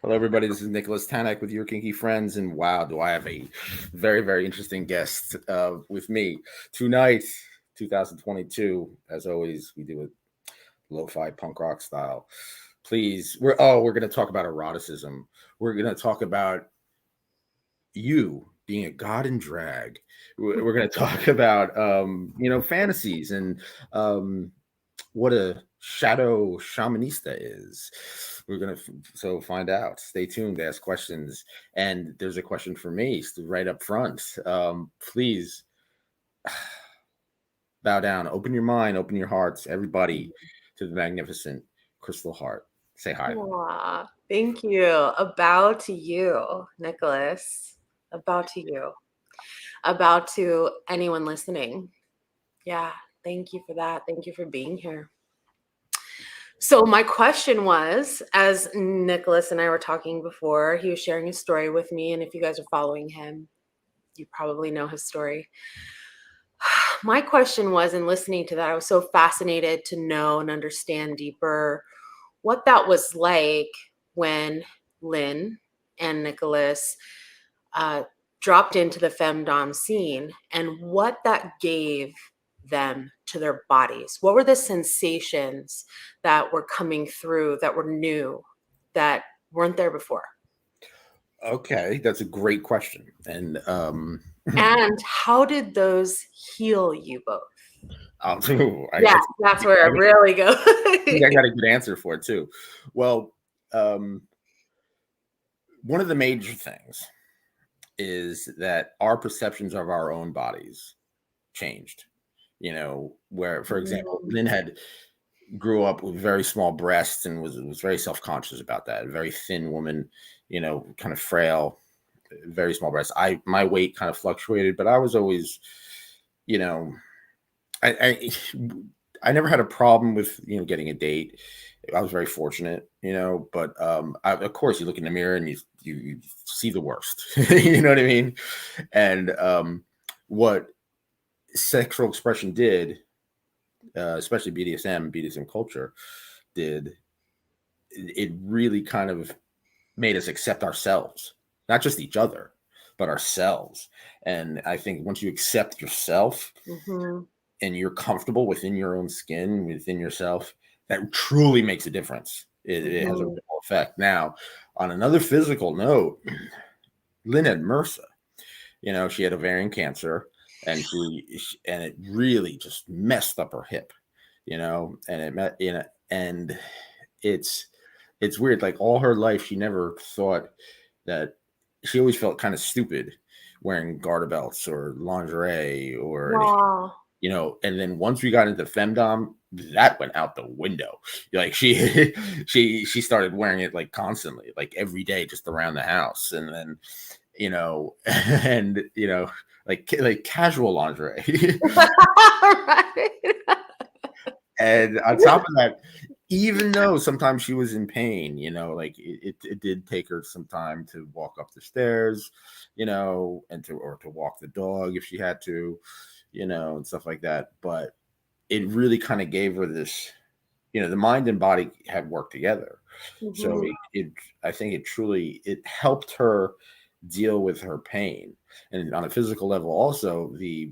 Hello, everybody. This is Nicholas Tanek with your kinky friends, and wow, do I have a very, very interesting guest with me tonight, 2022. As always, we do it lo-fi punk rock style. Please, we're going to talk about eroticism. We're going to talk about you being a god in drag. We're going to talk about fantasies and what a shadow shamanista is. We're gonna find out. Stay tuned, ask questions, and there's a question for me right up front. Please bow down, open your mind, open your hearts, everybody, to the magnificent Christal Hart. Say hi. Aw, thank you. A bow to you, Nicholas. A bow to you. A bow to anyone listening. Yeah, thank you for that. Thank you for being here. So my question was, as Nicholas and I were talking before, he was sharing his story with me, and if you guys are following him, you probably know his story. My question was, in listening to that, I was so fascinated to know and understand deeper what that was like when Lynn and Nicholas dropped into the femdom scene and what that gave them to their bodies. What were the sensations that were coming through that were new, that weren't there before? Okay, that's a great question. And how did those heal you both? That's where it really goes. I got a good answer for it too. Well, one of the major things is that our perceptions of our own bodies changed. Where, for example, Lynn grew up with very small breasts and was very self-conscious about that. A very thin woman, kind of frail, very small breasts. My weight kind of fluctuated, but I was always, I never had a problem with getting a date. I was very fortunate, but of course you look in the mirror and you see the worst. You know what I mean? And what sexual expression did, especially BDSM culture did, it really kind of made us accept ourselves, not just each other, but ourselves. And I think once you accept yourself, and you're comfortable within your own skin, within yourself, that truly makes a difference. It has a ripple effect. Now, on another physical note, Lynn had MRSA. She had ovarian cancer, and it really just messed up her hip. And it's weird. Like all her life, she never thought that. She always felt kind of stupid wearing garter belts or lingerie or anything. And then once we got into femdom, that went out the window. Like she started wearing it like constantly, like every day, just around the house. And then, like casual lingerie. Right. And on top of that, even though sometimes she was in pain, like it did take her some time to walk up the stairs, and to walk the dog if she had to, and stuff like that. But it really kind of gave her this, the mind and body had worked together. So I think it helped her deal with her pain. And on a physical level, also the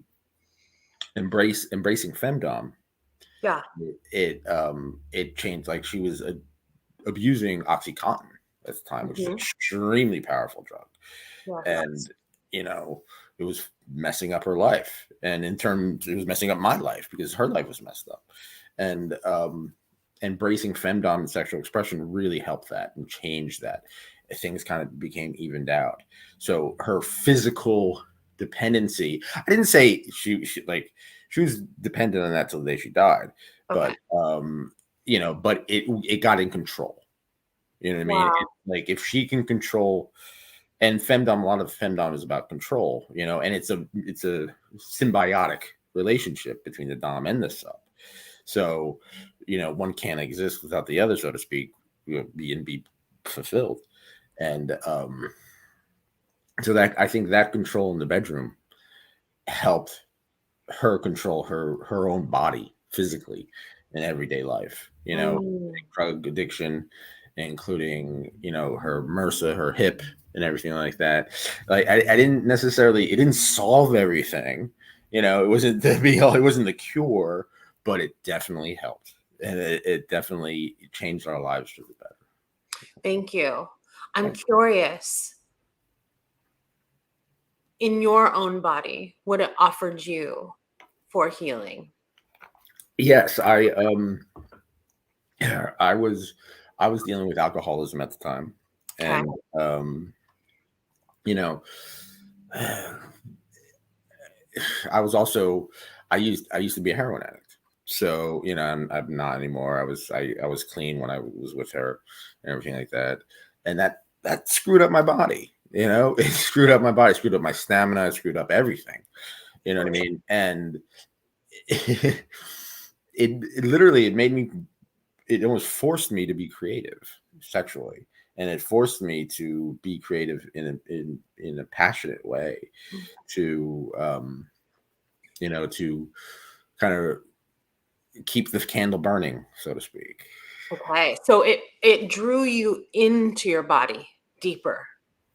embracing femdom. Yeah. It changed. Like she was abusing OxyContin at the time, which is an extremely powerful drug. And it was messing up her life, and in terms it was messing up my life because her life was messed up. And embracing femdom and sexual expression really helped that and changed that. Things kind of became evened out. So her physical dependency, I didn't say she was dependent on that till the day she died. But but it got in control. You know what I mean? Like if she can control. And femdom, a lot of femdom is about control, and it's a symbiotic relationship between the dom and the sub. So, one can't exist without the other, so to speak, be fulfilled. And so that I think that control in the bedroom helped her control her own body physically in everyday life, drug addiction, including, you know, her MRSA, her hip, and everything like that. Like I didn't necessarily, it didn't solve everything. You know, it wasn't the be all, it wasn't the cure, but it definitely helped, and it definitely changed our lives for the better. Thank you. I'm curious, in your own body, what it offered you for healing. Yes, I was dealing with alcoholism at the time, Okay. and you know, I was also I used to be a heroin addict. So, you know, I'm not anymore. I was clean when I was with her and everything like that. And that screwed up my body. You know, it screwed up my body, screwed up my stamina, it screwed up everything. You know what I mean? And it literally, it made me, it almost forced me to be creative sexually, and it forced me to be creative in a passionate way, to you know, to kind of keep the candle burning, so to speak. Okay. So it drew you into your body deeper.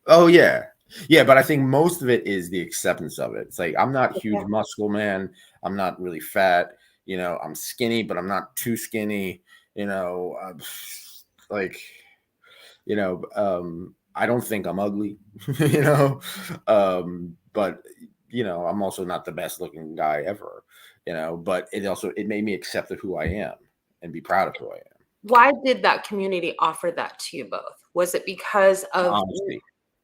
Oh yeah. Yeah, but I think most of it is the acceptance of it. It's like, I'm not huge Okay. muscle man. I'm not really fat. You know, I'm skinny, but I'm not too skinny. You know, like, you know, I don't think I'm ugly. You know, but you know, I'm also not the best looking guy ever. You know, but it made me accept of who I am and be proud of who I am. Why did that community offer that to you both? Was it because of Honesty,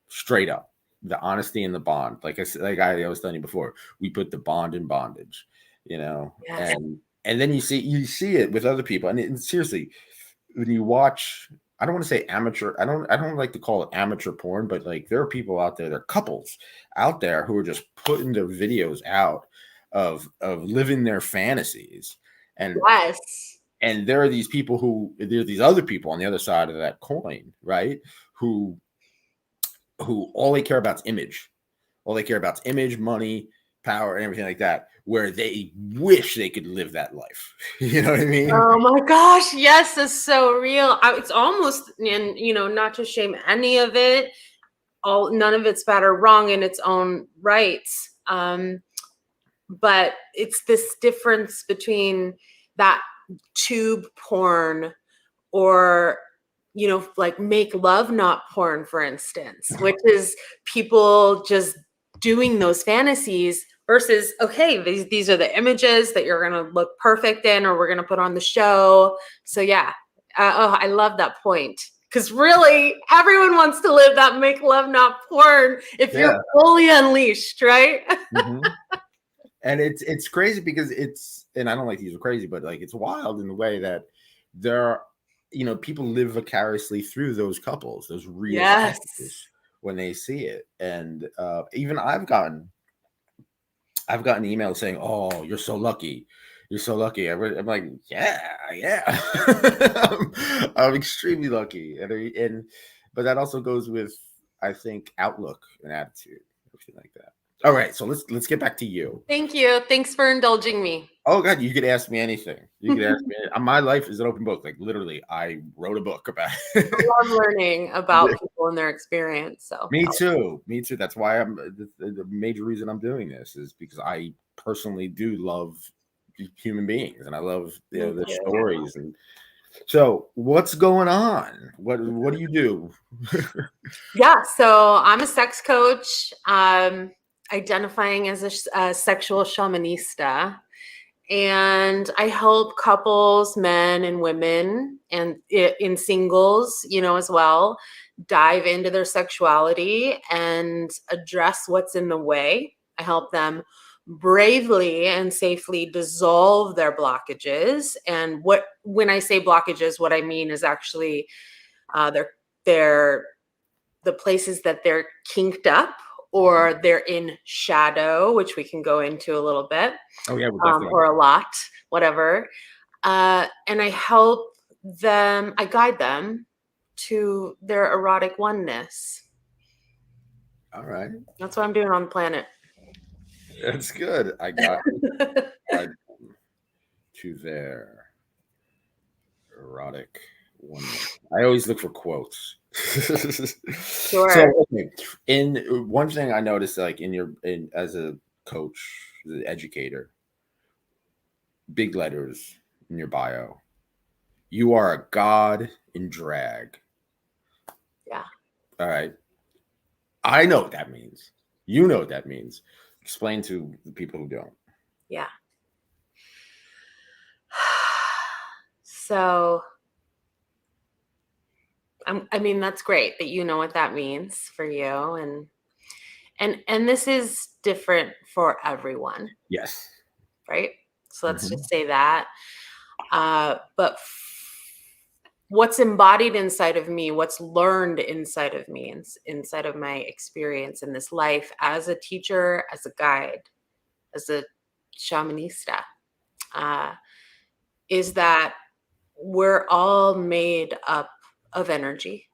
straight up, the honesty and the bond. Like I said, like I was telling you before, we put the bond in bondage, you know, yes. and then you see it with other people, and seriously, when you watch, I don't want to say amateur, I don't like to call it amateur porn, but like there are people out there, there are couples out there who are just putting their videos out of living their fantasies, and Yes. and there are these people there are these other people on the other side of that coin, right? Who all they care about is image. All they care about is image, money, power, and everything like that, where they wish they could live that life. You know what I mean? Oh my gosh, yes, it's so real. It's almost, and you know, not to shame any of it, none of it's bad or wrong in its own rights. But it's this difference between that tube porn or, you know, like make love not porn, for instance, which is people just doing those fantasies versus, okay, these are the images that you're going to look perfect in, or we're going to put on the show. So yeah, oh, I love that point. Because really, everyone wants to live that make love not porn if you're fully unleashed, right? Mm-hmm. And it's crazy because and I don't like to use crazy, but like it's wild in the way that there are, you know, people live vicariously through those couples, those real couples, when they see it. And even I've gotten emails saying, "Oh, you're so lucky. You're so lucky." I'm like, yeah. I'm extremely lucky, but that also goes with, I think, outlook and attitude, everything like that. All right, so let's get back to you. Thank you. Thanks for indulging me. Oh God, you could ask me anything. You could ask me. My life is an open book. Like literally, I wrote a book about it. I love learning about people and their experience. So Me too. Me too. That's why the major reason I'm doing this is because I personally do love human beings, and I love, you know, their stories. And so, what's going on? What do you do? Yeah, so I'm a sex coach, identifying as a sexual shaminista, and I help couples, men and women, and in singles, you know, as well, dive into their sexuality and address what's in the way. I help them bravely and safely dissolve their blockages. And when I say blockages, what I mean is actually their the places that they're kinked up or they're in shadow, which we can go into a little bit, Oh yeah, or a lot, whatever. And I help them, I guide them to their erotic oneness. All right, that's what I'm doing on the planet. That's good. I got to their erotic Oneness. I always look for quotes. Sure. So, okay. In one thing I noticed, like as a coach, as an educator, big letters in your bio, you are a god in drag. Yeah. All right. I know what that means. You know what that means. Explain to the people who don't. Yeah. So, I mean, that's great that you know what that means for you, and this is different for everyone. Yes. Right. So let's just say that. But what's embodied inside of me, what's learned inside of me, inside of my experience in this life as a teacher, as a guide, as a shamanista, is that we're all made up of energy.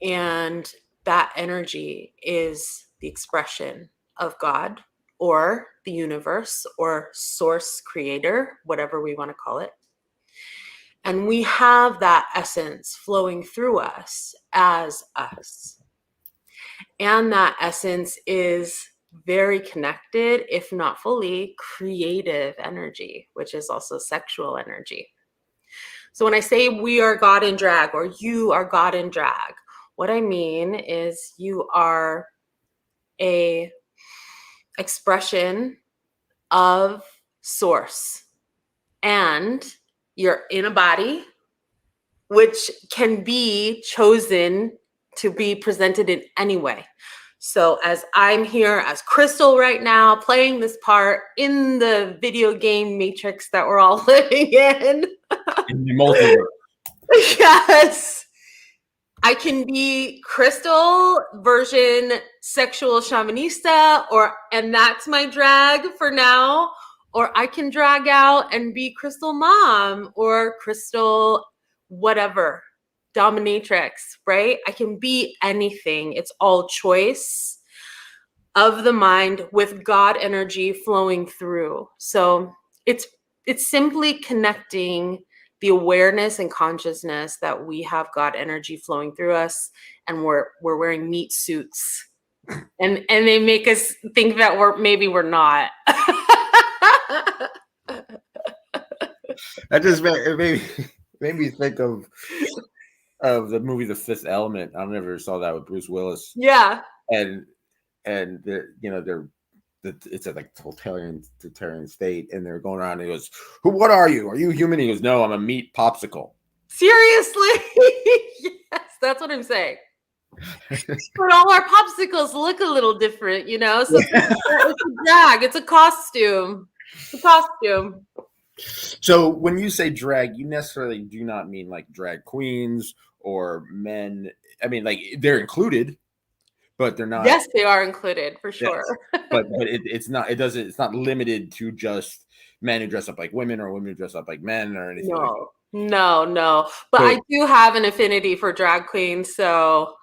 And that energy is the expression of God or the universe or source creator, whatever we want to call it. And we have that essence flowing through us as us. And that essence is very connected, if not fully, creative energy, which is also sexual energy. So when I say we are God in drag or you are God in drag, what I mean is you are a expression of source and you're in a body which can be chosen to be presented in any way. So as I'm here as Christal right now, playing this part in the video game matrix that we're all living in. In the multiverse. Yes. I can be Christal version sexual shaminista, and that's my drag for now. Or I can drag out and be Christal mom or Christal whatever, dominatrix, right? I can be anything. It's all choice of the mind with God energy flowing through. So it's simply connecting the awareness and consciousness that we have God energy flowing through us, and we're wearing meat suits, and they make us think that we're not. That just made me think of the movie The Fifth Element. I never saw that with Bruce Willis. Yeah. And it's a like totalitarian state, and they're going around and he goes, what are you? Are you human? He goes, no, I'm a meat popsicle. Seriously? Yes, that's what I'm saying. But all our popsicles look a little different, so it's a drag, it's a costume. It's a costume. So when you say drag, you necessarily do not mean like drag queens or men. I mean, like they're included, but they're not. Yes, they are included for sure. Yes. But it's not. It's not limited to just men who dress up like women or women who dress up like men or anything. No. But I do have an affinity for drag queens, so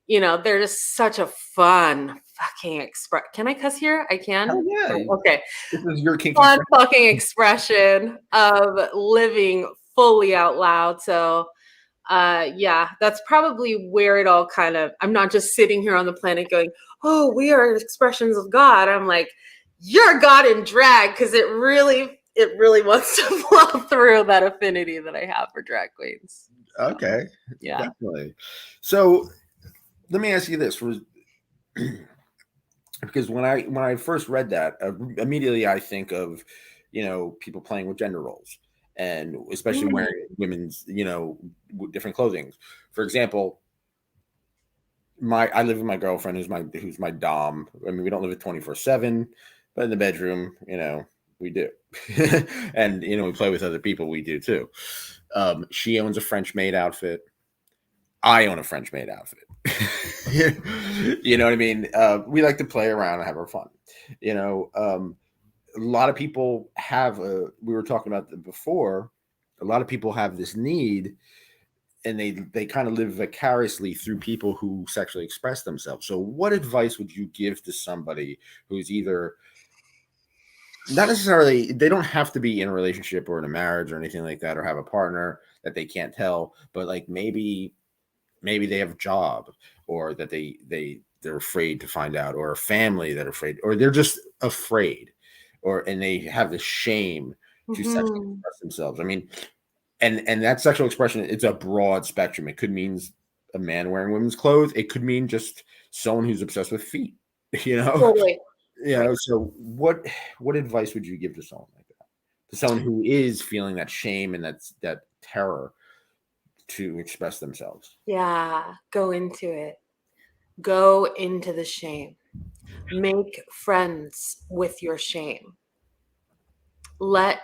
they're just such a fun fucking express. Can I cuss here? I can. Oh yeah. Okay. This is your kinky fun fucking expression of living fully out loud. So yeah, that's probably where it all kind of, I'm not just sitting here on the planet going, oh, we are expressions of God. I'm like, you're God in drag, because it really wants to flow through that affinity that I have for drag queens. Okay. Yeah. Definitely. So let me ask you this. Because when I first read that, immediately I think of, people playing with gender roles, and especially wearing women's, different clothing. For example, I live with my girlfriend who's my dom. I mean, we don't live at 24/7, but in the bedroom, we do. And we play with other people, we do too. She owns a French maid outfit. I own a French maid outfit. You know what I mean? We like to play around and have our fun. A lot of people have we were talking about that before. A lot of people have this need, and they kind of live vicariously through people who sexually express themselves. So what advice would you give to somebody who's either not necessarily, they don't have to be in a relationship or in a marriage or anything like that, or have a partner. that they can't tell, but like maybe they have a job, or that they're afraid to find out, or a family that are afraid, or they're just afraid, and they have the shame to sexually express themselves. I mean, and that sexual expression, it's a broad spectrum. It could mean a man wearing women's clothes. It could mean just someone who's obsessed with feet, Totally. So what advice would you give to someone like that? To someone who is feeling that shame and that terror to express themselves? Yeah, go into it. Go into the shame. Make friends with your shame.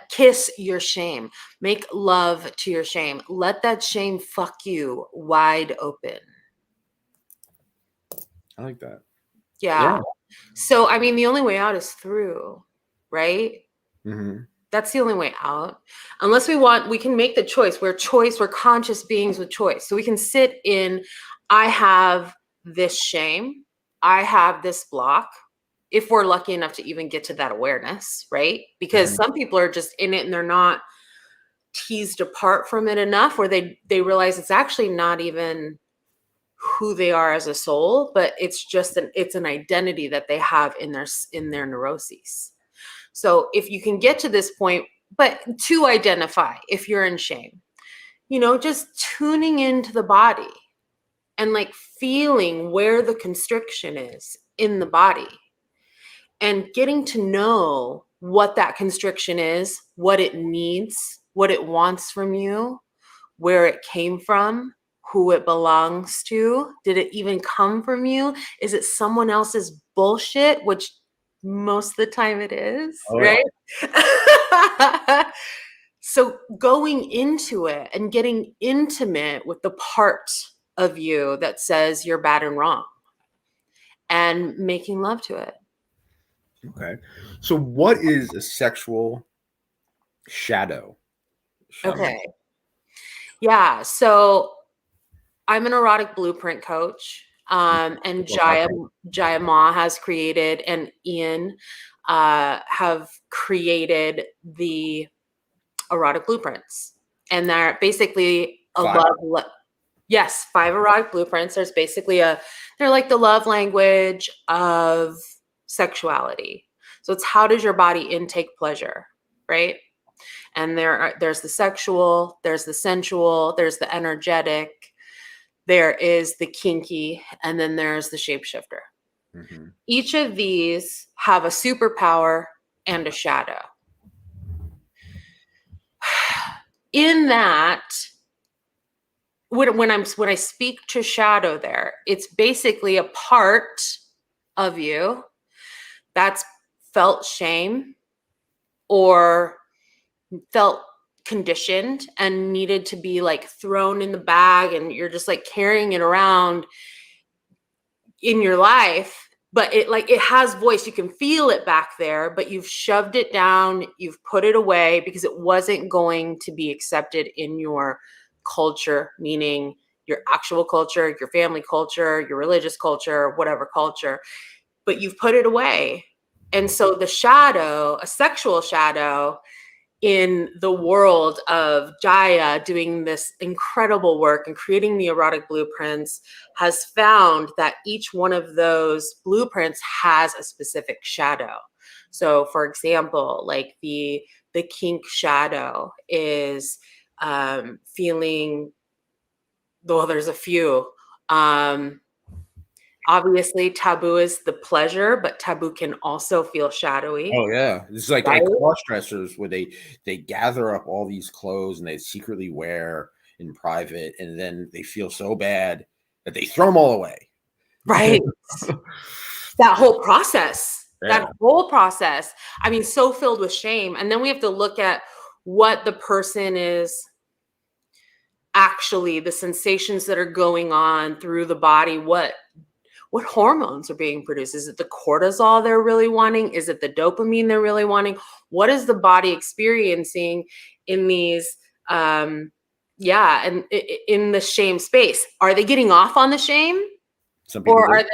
Kiss your shame. Make love to your shame. Let that shame fuck you wide open. I like that. Yeah. So, I mean, the only way out is through, right? Mm-hmm. That's the only way out. Unless we can make the choice. We're conscious beings with choice. So we can sit in, I have this shame. I have this block. If we're lucky enough to even get to that awareness, right? Because some people are just in it and they're not teased apart from it enough, where they realize it's actually not even who they are as a soul, but it's just an identity that they have in their neuroses. So if you can get to this point, but to identify if you're in shame, just tuning into the body and like feeling where the constriction is in the body, and getting to know what that constriction is, what it needs, what it wants from you, where it came from, who it belongs to. Did it even come from you? Is it someone else's bullshit? Which most of the time it is, right? Yeah. So going into it and getting intimate with the part of you that says you're bad and wrong, and making love to it. Okay. So what is a sexual shadow shaman? Okay. Yeah. So I'm an erotic blueprint coach. And Jaiya Ma has created, and Ian have created the erotic blueprints. And they're basically yes, 5 erotic blueprints. There's basically they're like the love language of sexuality. So it's, how does your body intake pleasure, right? And there's the sexual, there's the sensual, there's the energetic, there is the kinky, and then there's the shapeshifter. Mm-hmm. Each of these have a superpower and a shadow. In that, when I speak to shadow there, it's basically a part of you that's felt shame or felt conditioned and needed to be like thrown in the bag, and you're just like carrying it around in your life, but it has voice. You can feel it back there, but you've shoved it down, you've put it away because it wasn't going to be accepted in your culture, meaning your actual culture, your family culture, your religious culture, whatever culture, but you've put it away. And so the shadow, a sexual shadow, in the world of Jaiya doing this incredible work and creating the erotic blueprints, has found that each one of those blueprints has a specific shadow. So for example, like the kink shadow is feeling, well, there's a few. Obviously, taboo is the pleasure, but taboo can also feel shadowy. Oh yeah, it's like cross dressers where they gather up all these clothes and they secretly wear in private, and then they feel so bad that they throw them all away. Right. That whole process. I mean, so filled with shame. And then we have to look at what the person is actually, the sensations that are going on through the body, what hormones are being produced. Is it the cortisol they're really wanting? Is it the dopamine they're really wanting? What is the body experiencing in these, and in the shame space? Are they getting off on the shame? Or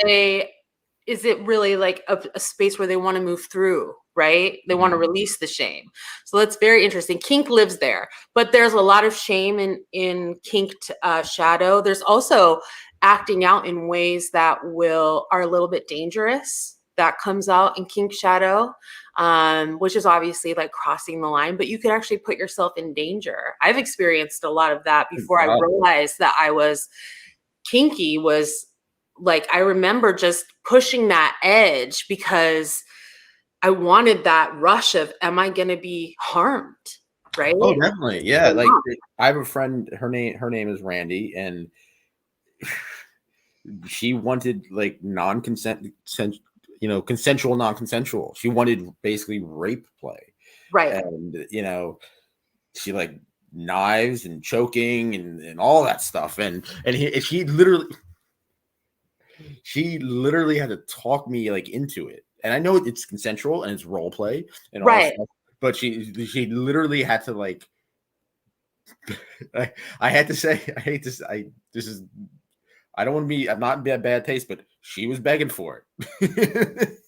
is it really like a space where they want to move through right? They want to release the shame. So that's very interesting. Kink lives there, but there's a lot of shame in kinked shadow. There's also acting out in ways that are a little bit dangerous. That comes out in kink shadow, which is obviously like crossing the line, but you could actually put yourself in danger. I've experienced a lot of that before I realized that I was kinky. Was like, I remember just pushing that edge because I wanted that rush of, am I going to be harmed? Right? Oh, definitely. Yeah. Like I have a friend, her name is Randy, and she wanted like consensual, non-consensual. She wanted basically rape play. Right. And, she like knives and choking and all that stuff. And she literally had to talk me like into it. And I know it's consensual and it's role play and all that stuff, but she literally had to like, I had to say, I don't want to be, I'm not in bad taste, but she was begging for it.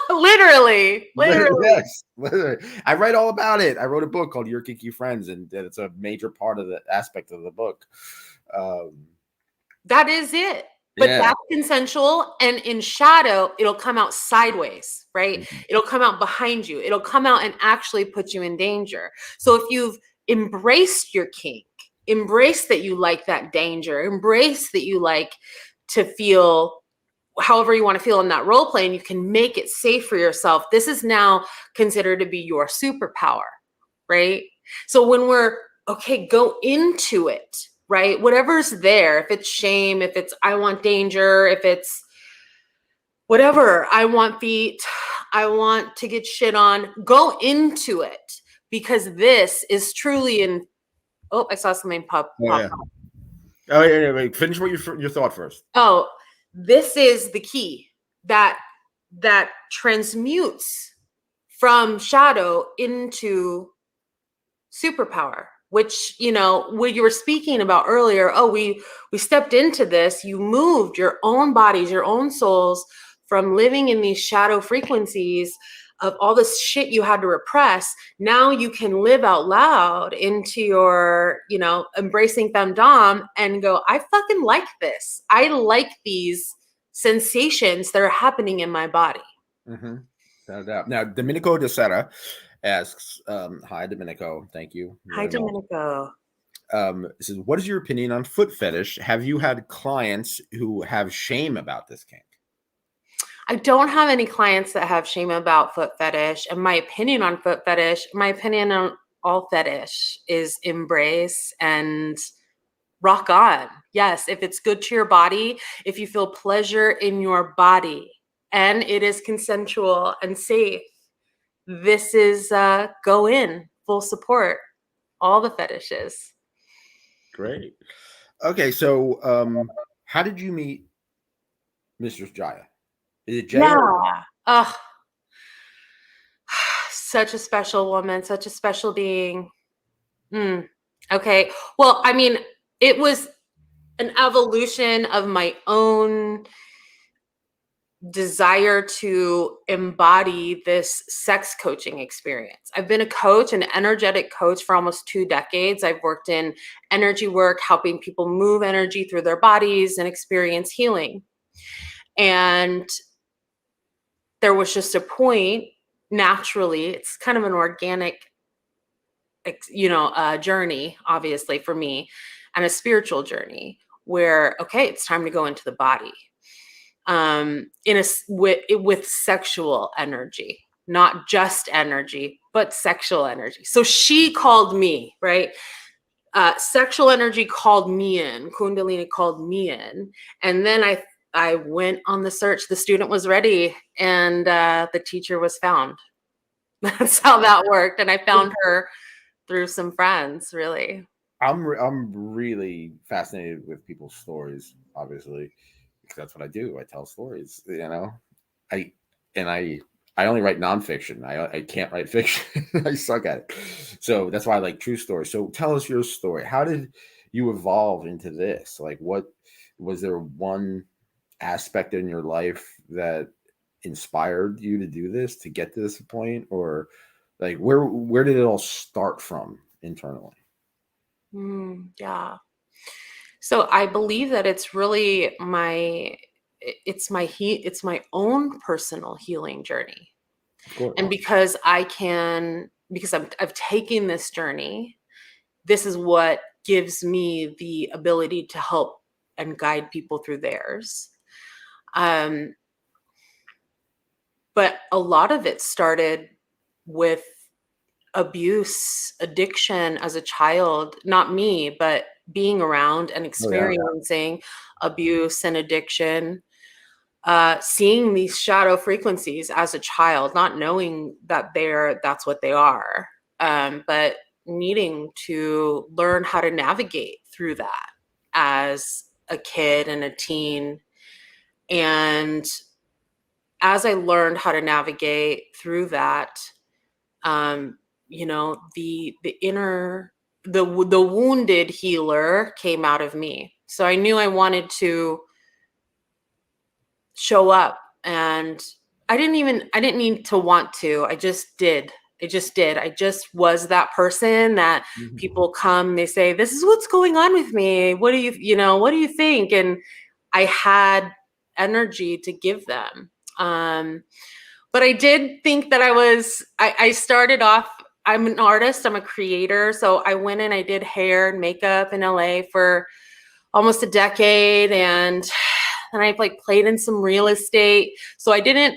Literally. Yes, literally. I write all about it. I wrote a book called Your Kinky Friends, and it's a major part of the aspect of the book. That is it. But that's consensual, and in shadow, it'll come out sideways, right? It'll come out behind you. It'll come out and actually put you in danger. So if you've embraced your kink, embrace that you like that danger, embrace that you like to feel however you want to feel in that role play, and you can make it safe for yourself. This is now considered to be your superpower, right? So when we're, okay, go into it, right? Whatever's there, if it's shame, if it's I want danger, if it's whatever, I want feet, I want to get shit on, go into it, because this is truly in, oh, I saw something pop up. Oh, yeah, wait, finish what your thought first. Oh, this is the key that transmutes from shadow into superpower, which, what you were speaking about earlier. Oh, we stepped into this. You moved your own bodies, your own souls from living in these shadow frequencies of all this shit you had to repress. Now you can live out loud into your, embracing femdom and go, I fucking like this. I like these sensations that are happening in my body. No doubt. Now, Domenico de Serra asks, hi, Domenico. Thank you. Hi, Domenico. Says, what is your opinion on foot fetish? Have you had clients who have shame about this kink? I don't have any clients that have shame about foot fetish. And my opinion on foot fetish, my opinion on all fetish is embrace and rock on. Yes, if it's good to your body, if you feel pleasure in your body and it is consensual and safe, this is go in, full support, all the fetishes. Great. Okay, so how did you meet Mistress Jaiya? Is it Jaiya? Yeah. Such a special woman, such a special being. Okay. Well, I mean, it was an evolution of my own desire to embody this sex coaching experience. I've been a coach, an energetic coach, for almost 2 decades. I've worked in energy work, helping people move energy through their bodies and experience healing. And there was just a point, naturally, it's kind of an organic, journey, obviously, for me, and a spiritual journey where, okay, it's time to go into the body. With sexual energy, not just energy, but sexual energy. So she called me, right? Sexual energy called me in, Kundalini called me in. And then I went on the search. The student was ready and the teacher was found. That's how that worked. And I found her through some friends, really. I'm really fascinated with people's stories, obviously, because that's what I do. I tell stories, I only write nonfiction. I can't write fiction. I suck at it. So that's why I like true stories. So tell us your story. How did you evolve into this? Like, what was there one aspect in your life that inspired you to do this, to get to this point? Or like where did it all start from internally? Yeah. So I believe that it's really it's my own personal healing journey. Of course. And because I've taken this journey, this is what gives me the ability to help and guide people through theirs. But a lot of it started with abuse, addiction as a child, not me, but being around and experiencing abuse and addiction, seeing these shadow frequencies as a child, not knowing that that's what they are, but needing to learn how to navigate through that as a kid and a teen. And as I learned how to navigate through that, the wounded healer came out of me. So I knew I wanted to show up, and I didn't need to want to. I just did. I just was that person that people come, they say, this is what's going on with me. What do you think? And I had energy to give them. But I did think that I started off, I'm an artist, I'm a creator. So I went and I did hair and makeup in LA for almost a decade. And then I played in some real estate. So I didn't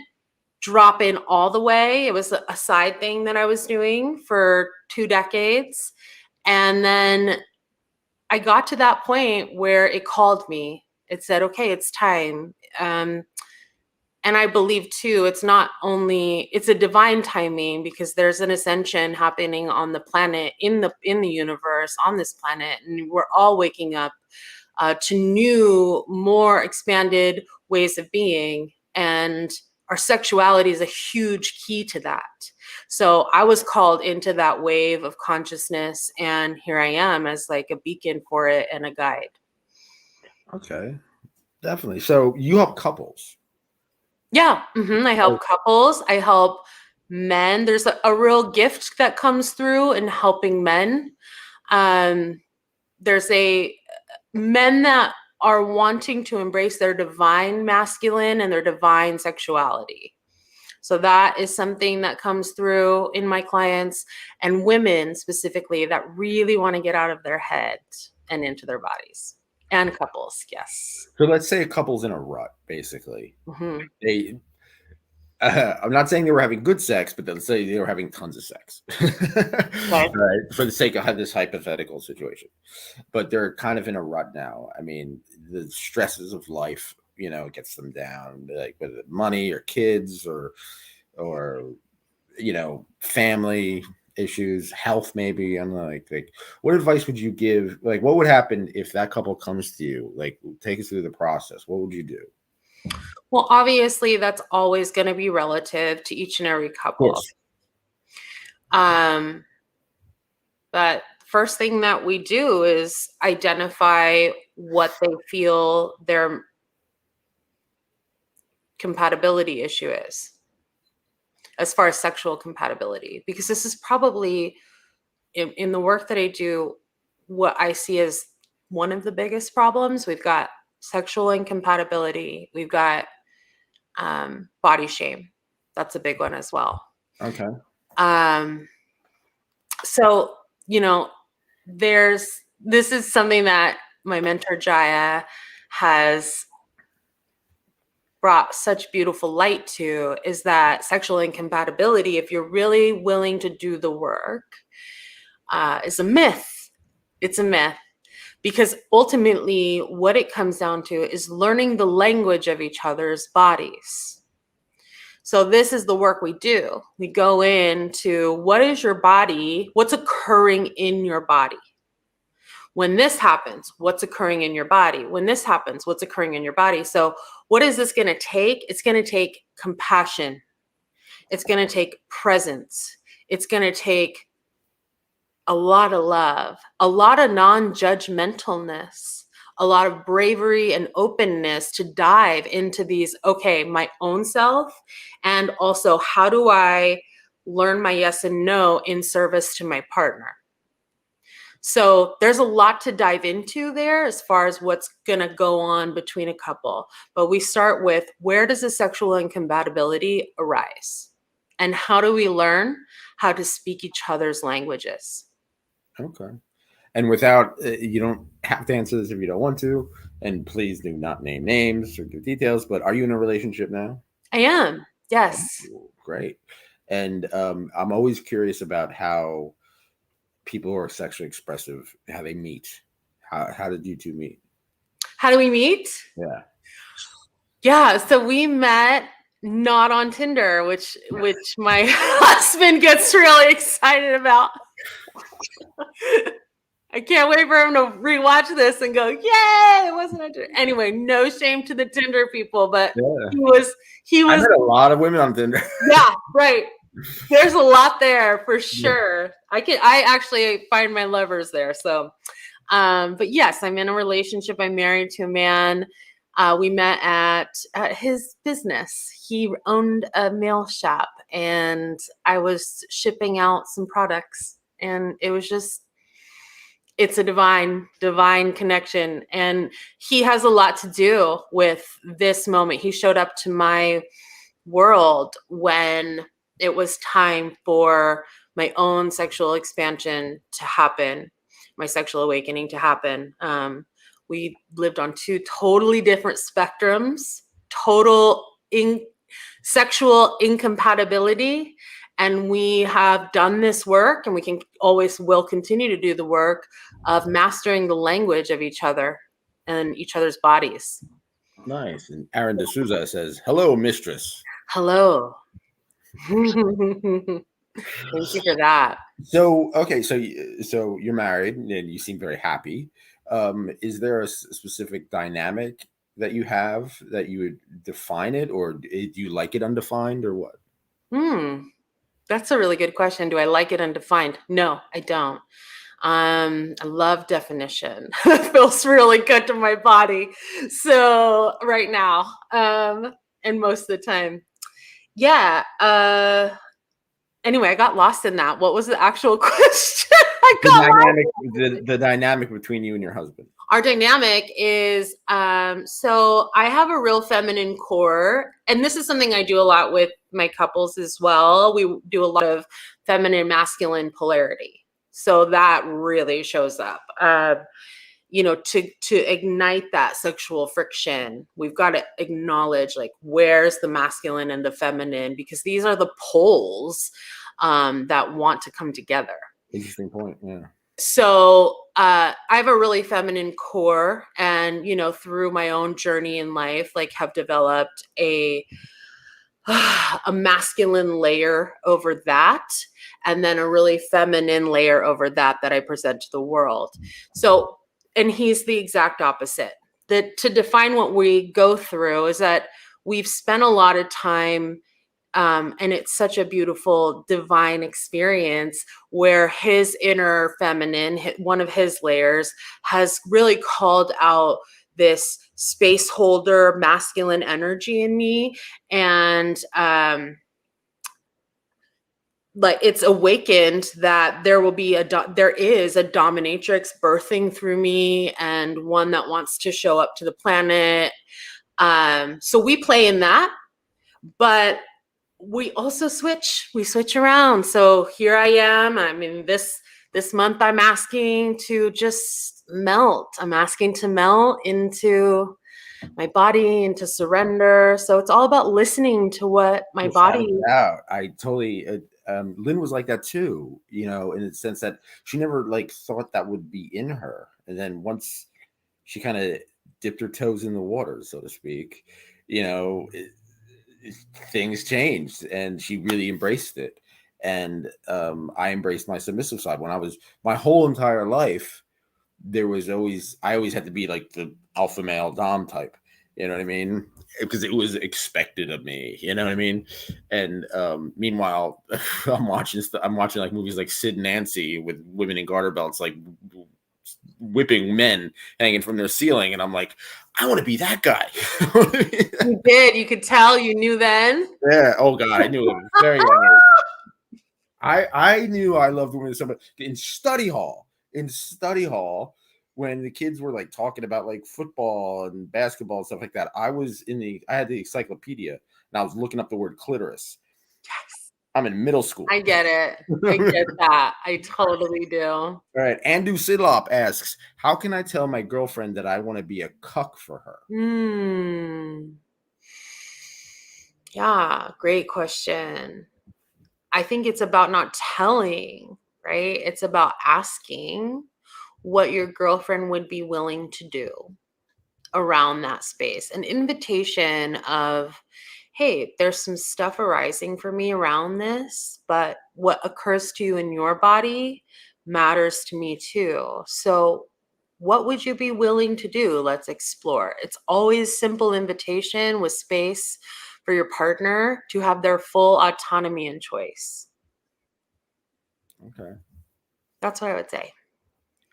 drop in all the way. It was a side thing that I was doing for 2 decades. And then I got to that point where it called me. It said, okay, it's time. And I believe too, it's a divine timing, because there's an ascension happening on the planet, in the universe, on this planet. And we're all waking up to new, more expanded ways of being. And our sexuality is a huge key to that. So I was called into that wave of consciousness, and here I am as a beacon for it and a guide. Okay, definitely. So you help couples. Yeah, I help couples. I help men. There's a real gift that comes through in helping men. There's men that are wanting to embrace their divine masculine and their divine sexuality. So that is something that comes through in my clients, and women specifically that really want to get out of their head and into their bodies, and couples. Yes. So let's say a couple's in a rut, basically. I'm not saying they were having good sex, but let's say they were having tons of sex, right? For the sake of this hypothetical situation. But they're kind of in a rut now. I mean, the stresses of life, gets them down, like whether money or kids or family issues, health, maybe. I'm like, what advice would you give? Like, what would happen if that couple comes to you? Like, take us through the process. What would you do? Well, obviously, that's always going to be relative to each and every couple. But first thing that we do is identify what they feel their compatibility issue is, as far as sexual compatibility, because this is probably in the work that I do, what I see as one of the biggest problems. We've got sexual incompatibility. We've got body shame. That's a big one as well. Okay. So, this is something that my mentor Jaiya has brought such beautiful light to, is that sexual incompatibility, if you're really willing to do the work, is a myth. It's a myth. Because ultimately, what it comes down to is learning the language of each other's bodies. So this is the work we do. We go into what is your body, what's occurring in your body. When this happens, what's occurring in your body? When this happens, what's occurring in your body? So what is this going to take? It's going to take compassion. It's going to take presence. It's going to take a lot of love, a lot of non-judgmentalness, a lot of bravery and openness to dive into these, okay, my own self, and also how do I learn my yes and no in service to my partner. So there's a lot to dive into there as far as what's going to go on between a couple. But we start with, where does the sexual incompatibility arise? And how do we learn how to speak each other's languages? Okay. And without, you don't have to answer this if you don't want to, and please do not name names or give details, but are you in a relationship now? I am. Yes. Oh, great. And I'm always curious about how people who are sexually expressive, how they meet. How did you two meet? How do we meet? Yeah. Yeah. So we met not on Tinder, which my husband gets really excited about. I can't wait for him to rewatch this and go, yay, it wasn't a Tinder. Anyway, no shame to the Tinder people, but he was. I met a lot of women on Tinder. Yeah, right. There's a lot there for sure. Yeah. I actually find my lovers there. So, but yes, I'm in a relationship. I'm married to a man. We met at his business. He owned a mail shop, and I was shipping out some products, and it was just, it's a divine connection. And he has a lot to do with this moment. He showed up to my world when it was time for my own sexual expansion to happen, my sexual awakening to happen. We lived on two totally different spectrums, sexual incompatibility. And we have done this work, and we will continue to do the work of mastering the language of each other and each other's bodies. Nice. And Aaron D'Souza says, hello, mistress. Hello. Thank you for that. So, okay. So you're married and you seem very happy. Is there a specific dynamic that you have that you would define it, or do you like it undefined, or what? That's a really good question. Do I like it undefined? No, I don't. I love definition. It feels really good to my body. So right now, and most of the time. Yeah. Anyway, I got lost in that. What was the actual question? The dynamic between you and your husband. Our dynamic is, so I have a real feminine core, and this is something I do a lot with my couples as well. We do a lot of feminine, masculine polarity. So that really shows up. To ignite that sexual friction, we've got to acknowledge, like, where's the masculine and the feminine, because these are the poles that want to come together. Interesting point. Yeah. So I have a really feminine core, and, through my own journey in life, like, have developed a masculine layer over that, and then a really feminine layer over that I present to the world. So, and he's the exact opposite. To define what we go through is that we've spent a lot of time, and it's such a beautiful divine experience where his inner feminine, one of his layers, has really called out this space holder masculine energy in me. And like, it's awakened that there is a dominatrix birthing through me, and one that wants to show up to the planet. So we play in that, but we also switch around. So here I am. I mean, this month I'm asking to just melt. I'm asking to melt into my body, and to surrender. So it's all about listening to what my body. I totally. Lynn was like that too, in the sense that she never thought that would be in her, and then once she kind of dipped her toes in the water, so to speak, things changed, and she really embraced it. And I embraced my submissive side. When I was my whole entire life, I always had to be like the alpha male dom type, you know what I mean? Because it was expected of me, you know what I mean? And meanwhile, I'm watching like movies like Sid and Nancy with women in garter belts, like whipping men hanging from their ceiling, and I'm like, I want to be that guy. You did. You could tell. You knew then. Yeah. Oh God, I knew it was very young age. I knew I loved women so much in study hall. When the kids were like talking about like football and basketball and stuff like that, I had the encyclopedia and I was looking up the word clitoris. Yes. I'm in middle school. I get it. I get that. I totally do. All right. Andu Sidlop asks, how can I tell my girlfriend that I want to be a cuck for her? Yeah, great question. I think it's about not telling, right? It's about asking what your girlfriend would be willing to do around that space. An invitation of, hey, there's some stuff arising for me around this, but what occurs to you in your body matters to me too. So what would you be willing to do? Let's explore. It's always simple invitation with space for your partner to have their full autonomy and choice. Okay. That's what I would say.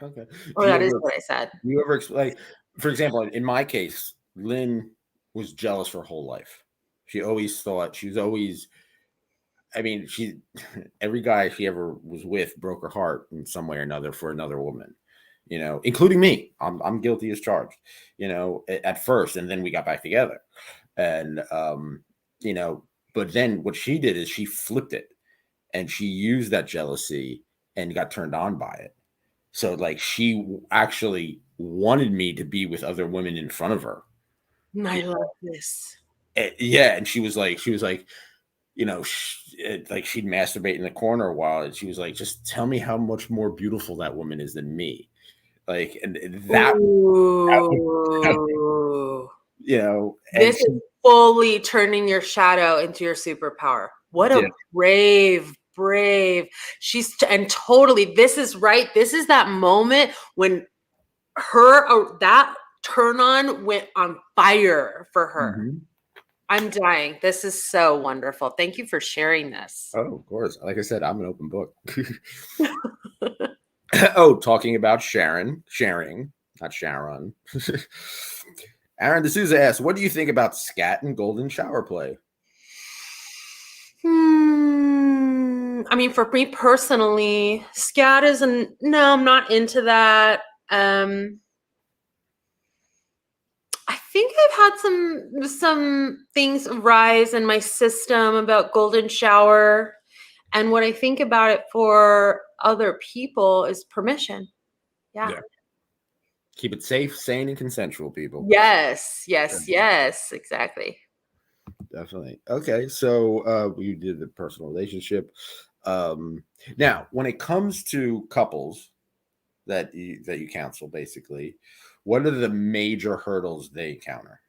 Okay. Or that is what I said. You ever, like, for example, in my case, Lynn was jealous her whole life. She always thought every guy she ever was with broke her heart in some way or another for another woman, including me. I'm guilty as charged, at first, and then we got back together. And, but then what she did is she flipped it and she used that jealousy and got turned on by it. So like she actually wanted me to be with other women in front of her. I love this. Yeah. And she was like, like she'd masturbate in the corner a while. And she was like, just tell me how much more beautiful that woman is than me. Like, and that this is fully turning your shadow into your superpower. What a brave. And totally, this is right. This is that moment when that turn on went on fire for her. Mm-hmm. I'm dying. This is so wonderful. Thank you for sharing this. Oh, of course. Like I said, I'm an open book. Oh, talking about sharing, not Sharon. Aaron D'Souza asks, what do you think about scat and golden shower play? I mean, for me personally, scat no, I'm not into that. I think I've had some things arise in my system about golden shower. And what I think about it for other people is permission. Yeah. Keep it safe, sane, and consensual, people. Yes, exactly. Definitely. Okay, so we did the personal relationship. Now, when it comes to couples that you counsel, basically, what are the major hurdles they encounter?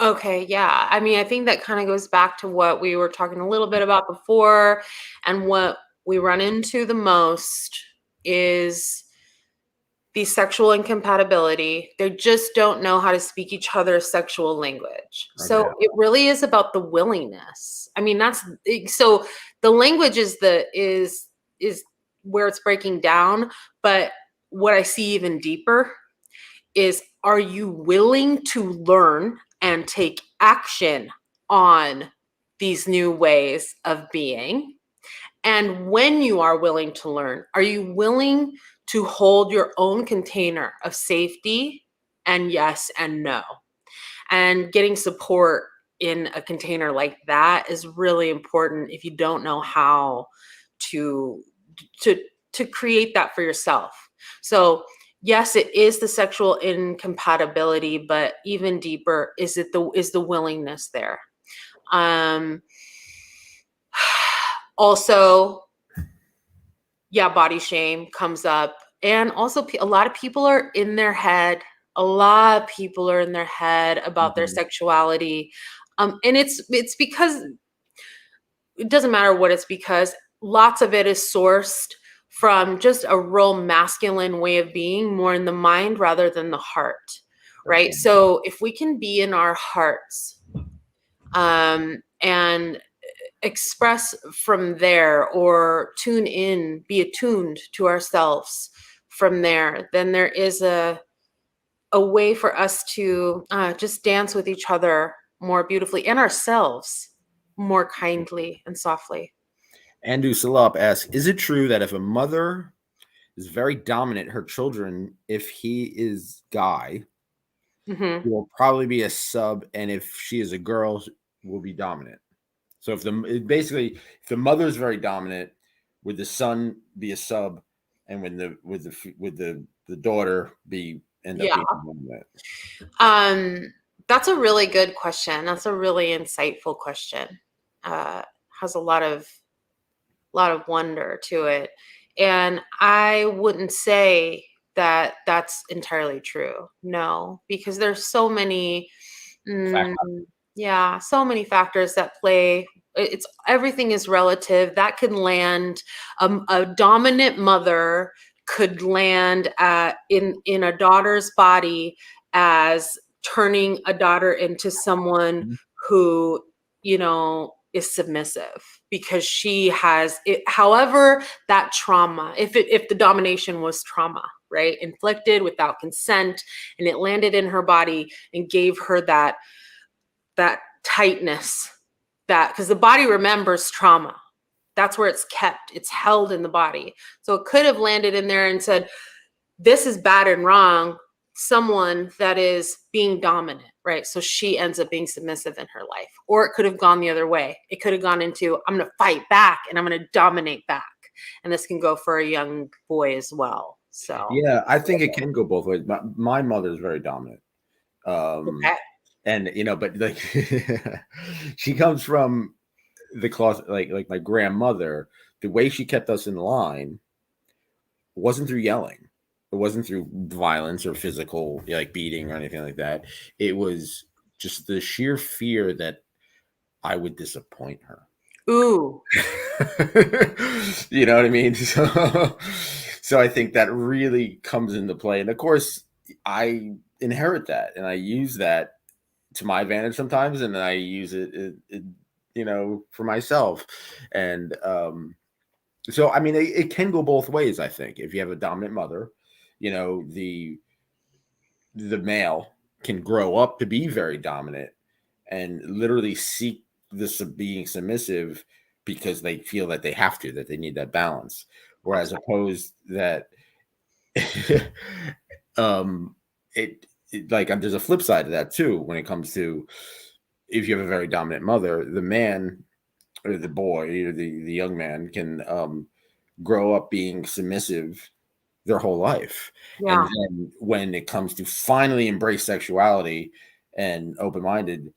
Okay, yeah. I mean, I think that kind of goes back to what we were talking a little bit about before, and what we run into the most is the sexual incompatibility. They just don't know how to speak each other's sexual language. Okay. So it really is about the willingness. I mean, so the language is where it's breaking down. But what I see even deeper is, are you willing to learn and take action on these new ways of being? And when you are willing to learn, are you willing to hold your own container of safety and yes and no? And getting support in a container like that is really important if you don't know how to create that for yourself. So yes, it is the sexual incompatibility, but even deeper is the willingness there. Also, body shame comes up. And also a lot of people are in their head. About their sexuality. And it's because it doesn't matter what it's because. Lots of it is sourced from just a real masculine way of being, more in the mind rather than the heart, right? Okay. So if we can be in our hearts and express from there, or be attuned to ourselves from there, then there is a way for us to just dance with each other more beautifully and ourselves more kindly and softly. Andu Salop asks, is it true that if a mother is very dominant, her children, if he is guy, he will probably be a sub, and if she is a girl, will be dominant? So if the mother is very dominant, would the son be a sub, and would the daughter end up being dominant? That's a really good question. That's a really insightful question. Has a lot of wonder to it, and I wouldn't say that that's entirely true. No, because there's so many so many factors that play. It's everything is relative. That can land a dominant mother could land in a daughter's body as turning a daughter into someone who, you know, is submissive because she has it. However, that trauma, if the domination was trauma, right, inflicted without consent, and it landed in her body and gave her that tightness, that because the body remembers trauma. That's where it's kept. It's held in the body. So it could have landed in there and said, this is bad and wrong. Someone that is being dominant, right? So she ends up being submissive in her life. Or it could have gone the other way. It could have gone into, I'm going to fight back and I'm going to dominate back. And this can go for a young boy as well. So yeah, I think it can go both ways. My mother is very dominant. Okay. And you know, but like she comes from the closet, like my grandmother. The way she kept us in line wasn't through yelling. It wasn't through violence or physical, like beating or anything like that. It was just the sheer fear that I would disappoint her. Ooh. You know what I mean? So I think that really comes into play. And of course, I inherit that and I use that to my advantage sometimes, and then I use it you know, for myself. And so I mean, it can go both ways. I think if you have a dominant mother, you know, the male can grow up to be very dominant and literally seek this being submissive because they feel that they have to, that they need that balance. Whereas opposed that it like there's a flip side to that too when it comes to if you have a very dominant mother, the man or the boy or the young man can grow up being submissive their whole life. Yeah. And then when it comes to finally embrace sexuality and open-minded,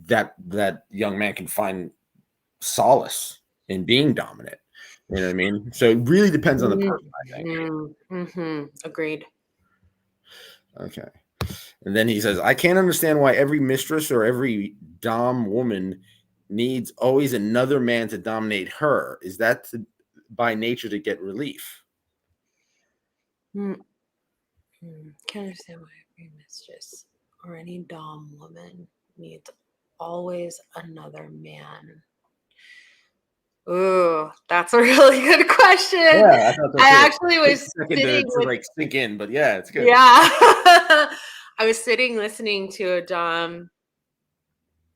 that young man can find solace in being dominant. You know what I mean? So it really depends on the person, I think. Agreed. Okay. And then he says, I can't understand why every mistress or every dom woman needs always another man to dominate her. Is that by nature to get relief? Can't understand why every mistress or any dom woman needs always another man. Ooh, that's a really good question. Yeah, I thought so too. I actually was sitting to like sink in, but yeah, it's good. Yeah. I was sitting listening to a dom.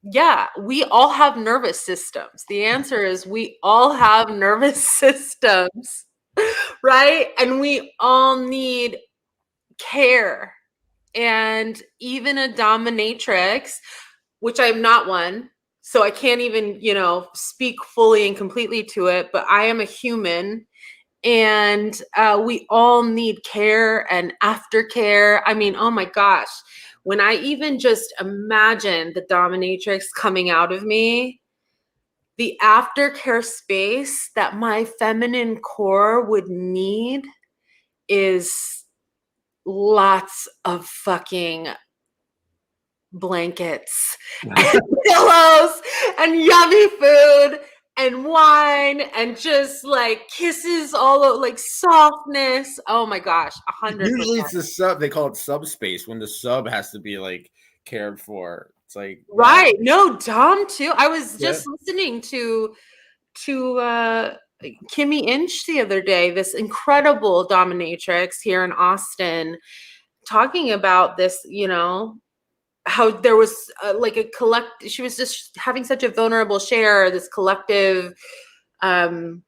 Yeah, we all have nervous systems. The answer is we all have nervous systems, right? And we all need care. And even a dominatrix, which I'm not one, so I can't even, you know, speak fully and completely to it, but I am a human and we all need care and aftercare. I mean, oh my gosh, when I even just imagine the dominatrix coming out of me, the aftercare space that my feminine core would need is lots of fucking blankets and pillows and yummy food and wine and just like kisses all over, like softness. Oh my gosh, 100%. Usually it's the sub. They call it subspace when the sub has to be like cared for. It's like right. No, Dom too. I was just listening to Kimmy Inch the other day, this incredible dominatrix here in Austin, talking about this, you know, how there was like a she was just having such a vulnerable share, this collective, her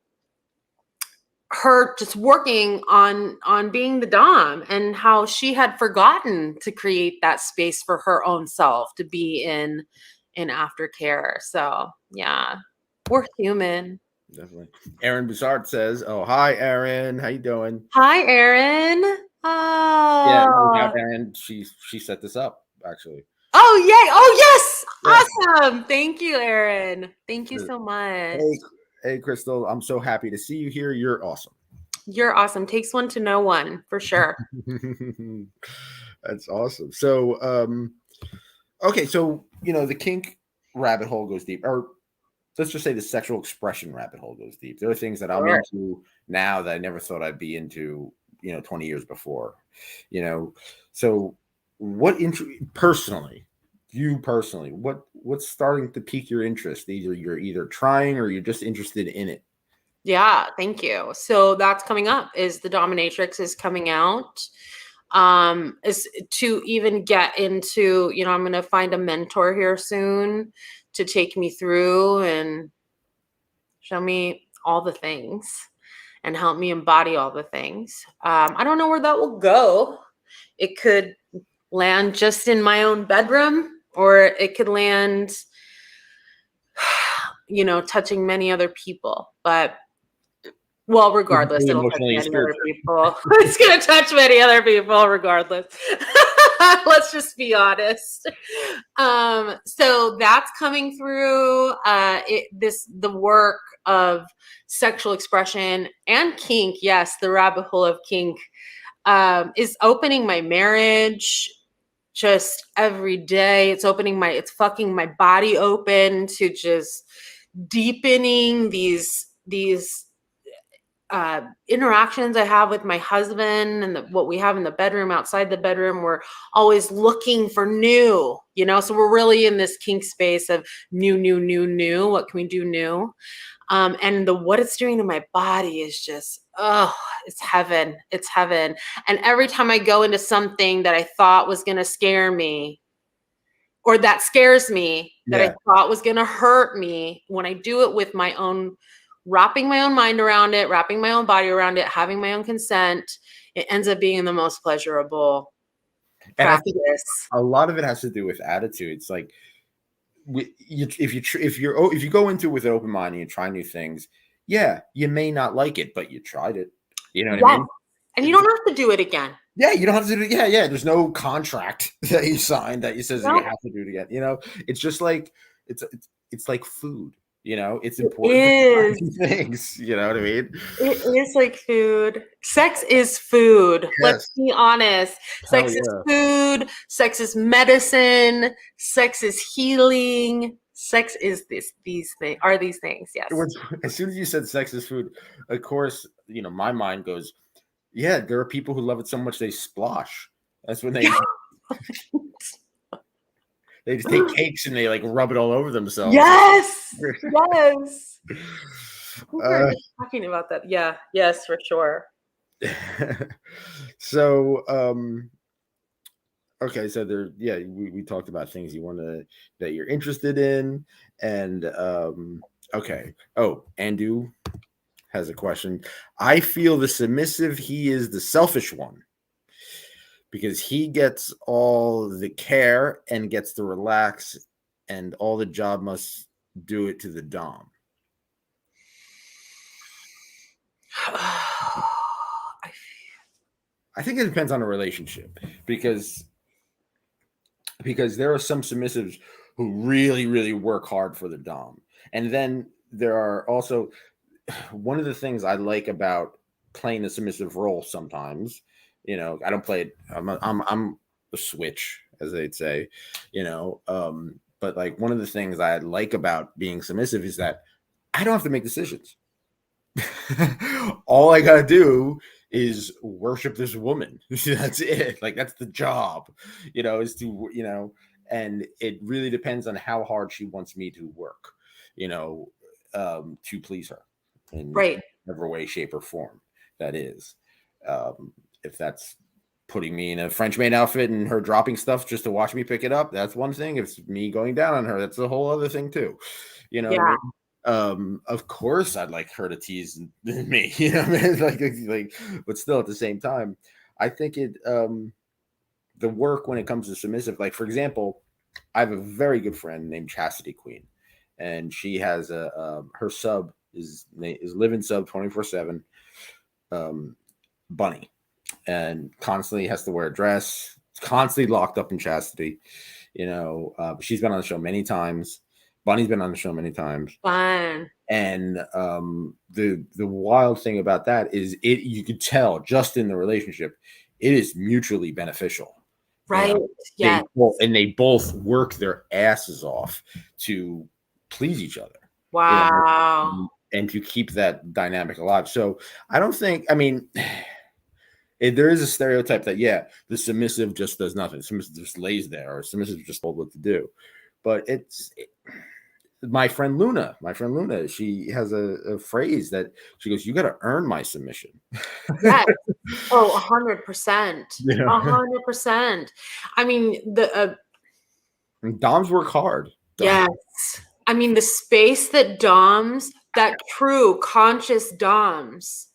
just working on being the dom, and how she had forgotten to create that space for her own self to be in aftercare. So yeah, we're human. Definitely. Aaron Boussard says, "Oh, hi, Aaron. How you doing?" Hi, Aaron. Yeah, no doubt, Oh, Aaron. She set this up actually. oh yay! Oh yes, Yeah. awesome. Thank you, Aaron. Thank you so much. Hey, Christal. I'm so happy to see you here. You're awesome. You're awesome. Takes one to know one, for sure. That's awesome. So, okay, so you know the kink rabbit hole goes deep, or let's just say the sexual expression rabbit hole goes deep. There are things that I'm into now that I never thought I'd be into, 20 years before, So what personally, what's starting to pique your interest? Either you're trying or you're just interested in it. Yeah, thank you. So that's coming up, is the Dominatrix is coming out. Is to even get into, I'm going to find a mentor here soon to take me through and show me all the things and help me embody all the things. I don't know where that will go. It could land just in my own bedroom, or it could land, touching many other people. But well, regardless, it'll touch many other people. It's going to touch many other people regardless. Let's just be honest. So that's coming through. The work of sexual expression and kink. Yes, the rabbit hole of kink is opening my marriage just every day. It's fucking my body open to just deepening these interactions I have with my husband, and what we have in the bedroom, outside the bedroom. We're always looking for new, so we're really in this kink space of new. What can we do new? And what it's doing to my body is just, it's heaven. It's heaven. And every time I go into something that I thought was going to scare me, or that scares me, that I thought was going to hurt me, when I do it with my own, wrapping my own mind around it, wrapping my own body around it, having my own consent, it ends up being the most pleasurable practice. And I think a lot of it has to do with attitude. It's like, if you go into it with an open mind and you try new things, yeah, you may not like it, but you tried it. You know what I mean? And you don't have to do it again. Yeah, you don't have to do it. Yeah. There's no contract that you signed that says you have to do it again. It's just like it's like food. It's important to try things. You know what I mean? It is like food. Sex is food. Yes. Let's be honest. Sex is food. Sex is medicine. Sex is healing. Sex is these things. Yes. As soon as you said sex is food, of course, my mind goes, yeah, there are people who love it so much they splosh. That's when they they just take cakes and they like rub it all over themselves. Yes. We're talking about that. Yeah. Yes, for sure. So, okay, so we talked about things that you're interested in, and okay. Oh, Andu has a question. I feel the submissive, he is the selfish one, because he gets all the care and gets to relax, and all the job must do it to the dom. I think it depends on the relationship, because there are some submissives who really, really work hard for the dom. And then there are also, one of the things I like about playing the submissive role sometimes, I don't play it. I'm a switch, as they'd say, but like one of the things I like about being submissive is that I don't have to make decisions. All I gotta do is worship this woman. That's it. Like, that's the job, is to, and it really depends on how hard she wants me to work, to please her. in right. whatever way, shape, or form that is. If that's putting me in a French maid outfit and her dropping stuff just to watch me pick it up, that's one thing. If it's me going down on her, that's a whole other thing too. You know what I mean? Of course I'd like her to tease me, you know what I mean? Like, but still at the same time, I think the work when it comes to submissive, like for example, I have a very good friend named Chastity Queen, and she has her sub is living sub 24/7, Bunny, and constantly has to wear a dress, constantly locked up in chastity. You know, she's been on the show many times. Bunny's been on the show many times. Fun. And the wild thing about that is you could tell just in the relationship, it is mutually beneficial. Right. Yeah. They both work their asses off to please each other. Wow. You know, and to keep that dynamic alive. So I don't think, I mean, there is a stereotype that, yeah, the submissive just does nothing. Submissive just lays there, or submissive just told what to do. But my friend Luna, she has a phrase that she goes, "You got to earn my submission." Yes. Oh, 100%. 100%. I mean, Doms work hard. Yes. I mean, the space that true conscious Doms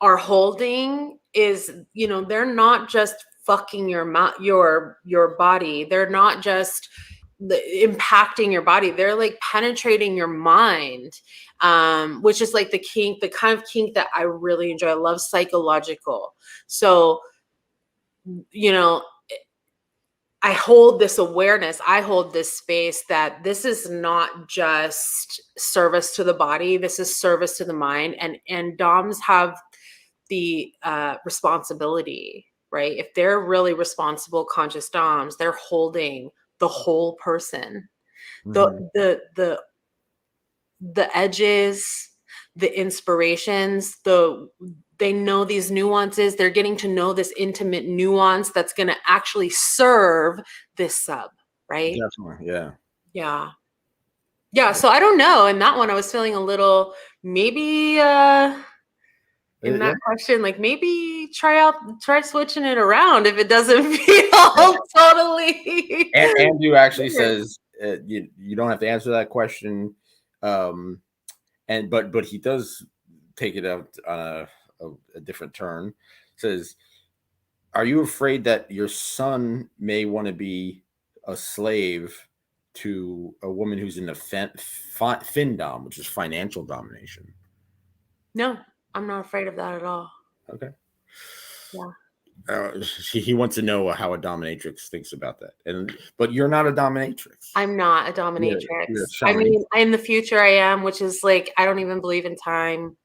are holding is, you know, they're not just fucking your body. They're not just impacting your body. They're like penetrating your mind, which is like the kind of kink that I really enjoy. I love psychological. So, you know, I hold this awareness, I hold this space that this is not just service to the body, this is service to the mind. And Doms have the responsibility, right? If they're really responsible, conscious Doms, they're holding the whole person. The edges, the inspirations, they know these nuances. They're getting to know this intimate nuance that's going to actually serve this sub, right? Definitely, yeah. Yeah. Yeah, so I don't know. In that one, I was feeling a little, maybe in that question, like maybe try switching it around if it doesn't feel totally. Andrew actually says you don't have to answer that question, but he does take it out on a different turn. Says, are you afraid that your son may want to be a slave to a woman who's in the findom, which is financial domination? No, I'm not afraid of that at all. Okay. Yeah. He wants to know how a dominatrix thinks about that, but you're not a dominatrix. I'm not a dominatrix. I mean, in the future I am, which is like, I don't even believe in time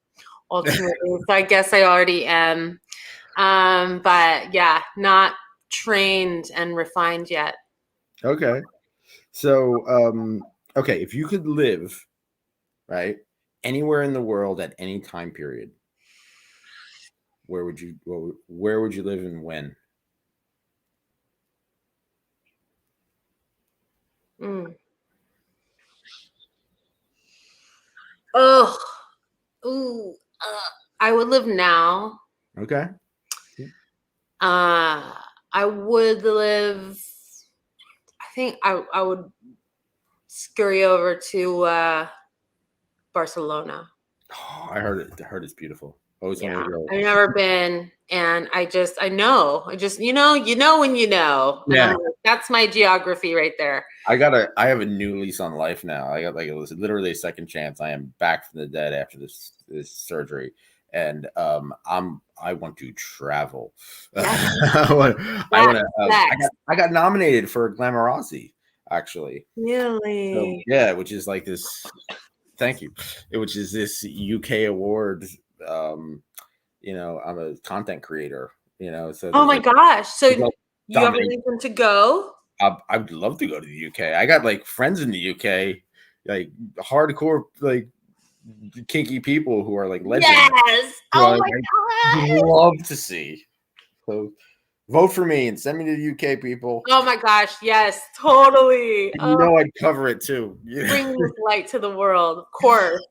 ultimately. So I guess I already am. But yeah, not trained and refined yet. Okay. So, okay, if you could live, right, anywhere in the world at any time period, where would you live and when? Oh, I would live now. Okay. I would live. I think I would scurry over to Barcelona. Oh, I heard it. I heard it's beautiful. Always Yeah, wanted to go. I've never been, and I know you know when you know. And Yeah, like, that's my geography right there. I have a new lease on life now. I got literally a second chance. I am back from the dead after this surgery, and I want to travel. I got nominated for Glamorazzi, actually. Really? So, yeah, which is like this. Thank you. Which is this UK award. You know, I'm a content creator. You know, so oh my gosh! So you have a reason to go? I'd love to go to the UK. I got like friends in the UK, like hardcore, like kinky people who are like legends. Yes. Oh my God. Love to see. So Vote for me and send me to the UK, people. Oh my gosh, yes, totally. And I'd cover it too. Bring this light to the world, of course.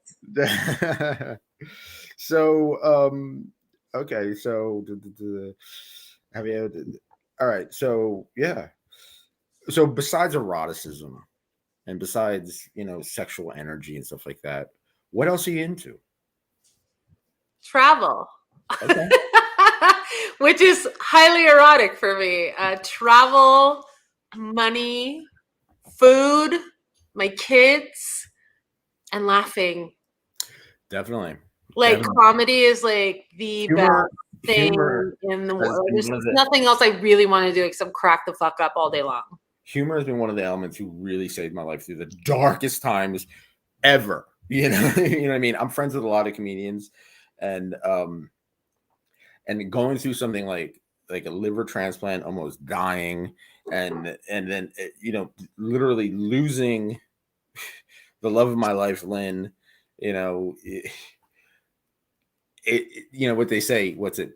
So, okay, so have you? All right, so yeah. So besides eroticism and besides sexual energy and stuff like that, what else are you into? Travel. Okay. Which is highly erotic for me. Travel, money, food, my kids, and laughing. Definitely. Like comedy is like the best thing in the world. There's nothing else I really want to do except crack the fuck up all day long. Humor has been one of the elements who really saved my life through the darkest times ever. You know what I mean? I'm friends with a lot of comedians, and going through something like a liver transplant, almost dying, and then literally losing the love of my life, Lynn. What they say, what's it?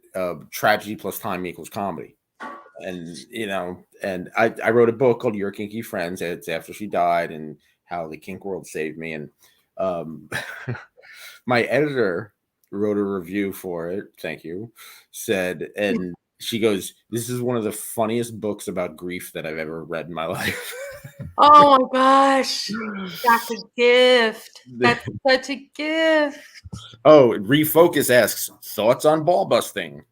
Tragedy plus time equals comedy. And I wrote a book called Your Kinky Friends. It's after she died and how the kink world saved me. And my editor wrote a review for it. Thank you. And she goes, "This is one of the funniest books about grief that I've ever read in my life." Oh my gosh, that's a gift. That's such a gift. Oh, Refocus asks, thoughts on ball busting?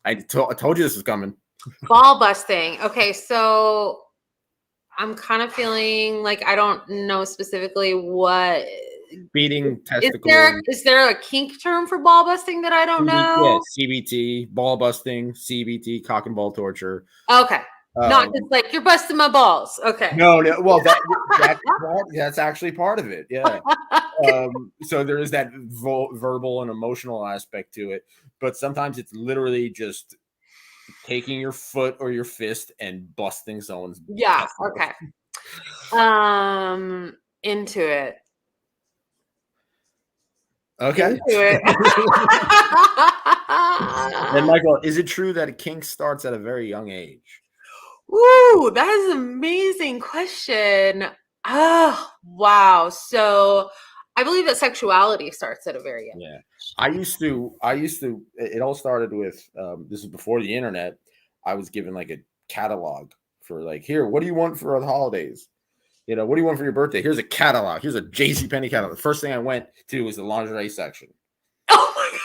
I told you this was coming. Ball busting. Okay, so I'm kind of feeling like I don't know specifically what beating testicles. Is there a kink term for ball busting that I don't know? Yeah, CBT, ball busting, CBT, cock and ball torture. Okay. Not just like you're busting my balls. Okay. No. Well, that's actually part of it. Yeah. So there is that verbal and emotional aspect to it, but sometimes it's literally just taking your foot or your fist and busting someone's. Yeah. Okay. Into it. Okay. Into it. And Michael, is it true that a kink starts at a very young age? Ooh, that is an amazing question. Oh, wow. So I believe that sexuality starts at a very young age. Yeah. I used to, it all started with, this is before the internet. I was given like a catalog for like, here, what do you want for the holidays? What do you want for your birthday? Here's a catalog. Here's a JCPenney catalog. The first thing I went to was the lingerie section. Oh my God.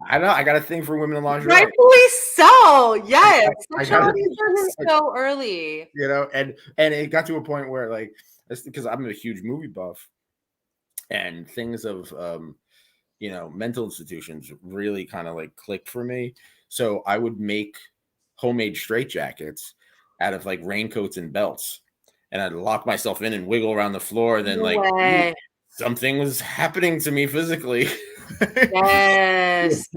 I know. I got a thing for women in lingerie. Rightfully so. Yes. Sexuality started so early. And it got to a point where like, that's because I'm a huge movie buff, and things of mental institutions really kind of like clicked for me. So I would make homemade straitjackets out of like raincoats and belts, and I'd lock myself in and wiggle around the floor. And then something was happening to me physically. Yes.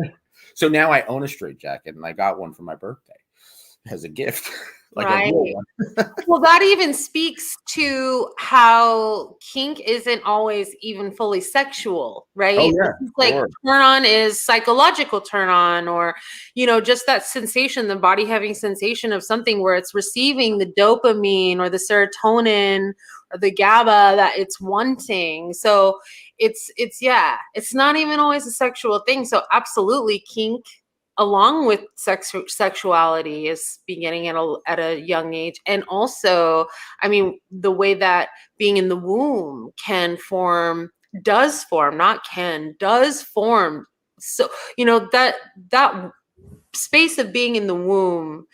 So now I own a straitjacket, and I got one for my birthday as a gift. Right. Well, that even speaks to how kink isn't always even fully sexual, right? Oh, yeah, like turn on is psychological turn on, or just that sensation, the body having sensation of something where it's receiving the dopamine or the serotonin or the GABA that it's wanting. So it's not even always a sexual thing. So absolutely, kink along with sexuality is beginning at a young age. And also, I mean, the way that being in the womb does form. So, that space of being in the womb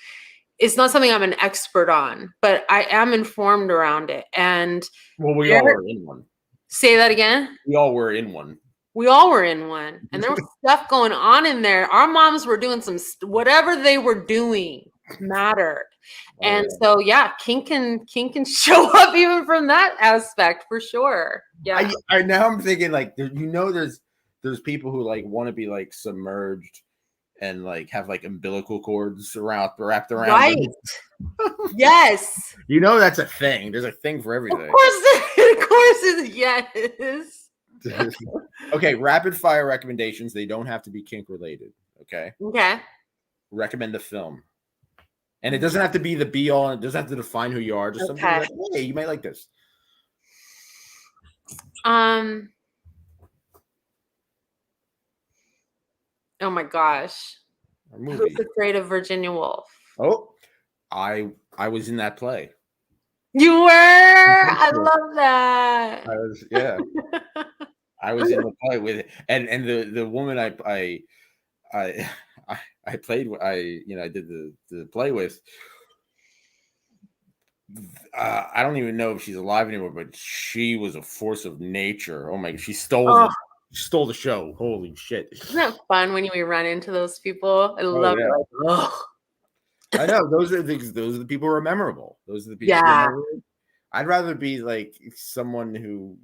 is not something I'm an expert on, but I am informed around it. And we all were in one. Say that again? We all were in one. We all were in one, and there was stuff going on in there. Our moms were doing whatever they were doing mattered. And so, kink can show up even from that aspect for sure. Yeah. Now I'm thinking like, there's people who like want to be like submerged and like have like umbilical cords wrapped around. Right. Yes. That's a thing. There's a thing for everything. Of course, yes. Okay, rapid fire recommendations. They don't have to be kink related. Okay. recommend a film. And it doesn't have to be the be all, and it doesn't have to define who you are. Just something like, hey, you might like this. Oh my gosh. Who's Afraid of Virginia Woolf? Oh, I was in that play. You were? I love that. I was, yeah. I was in the play with it. And the woman I played with, I did the play with. I don't even know if she's alive anymore, but she was a force of nature. Oh my God, she stole the show. Holy shit! Isn't that fun when we run into those people? I love it. Like, I know those are the people who are memorable. Those are the people. Yeah. I'd rather be like someone who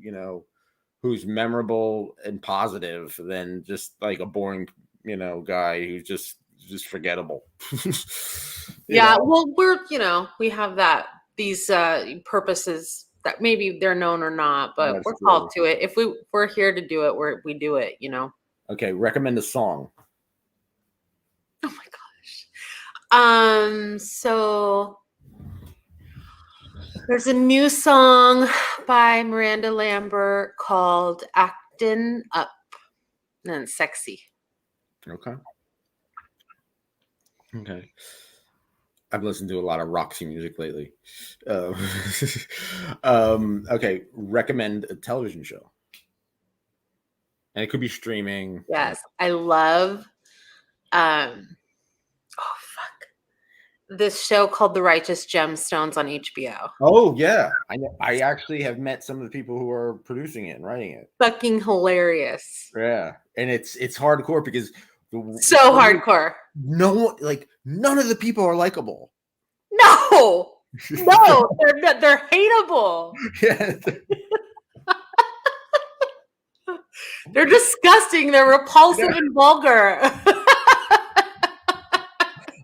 who's memorable and positive than just like a boring guy who's just forgettable. Yeah. Well, we have these purposes that maybe they're known or not, but we're called to it. If we're here to do it, we do it, Okay, recommend a song. Oh my gosh. So there's a new song by Miranda Lambert called Actin' Up. And it's sexy. Okay. I've listened to a lot of Roxy music lately. Okay, recommend a television show. And it could be streaming. Yes, I love this show called The Righteous Gemstones on HBO. Oh yeah, I actually have met some of the people who are producing it and writing it. Fucking hilarious. Yeah, and it's hardcore because hardcore. None of the people are likable. No, they're hateable. Yeah. They're disgusting. They're repulsive and vulgar.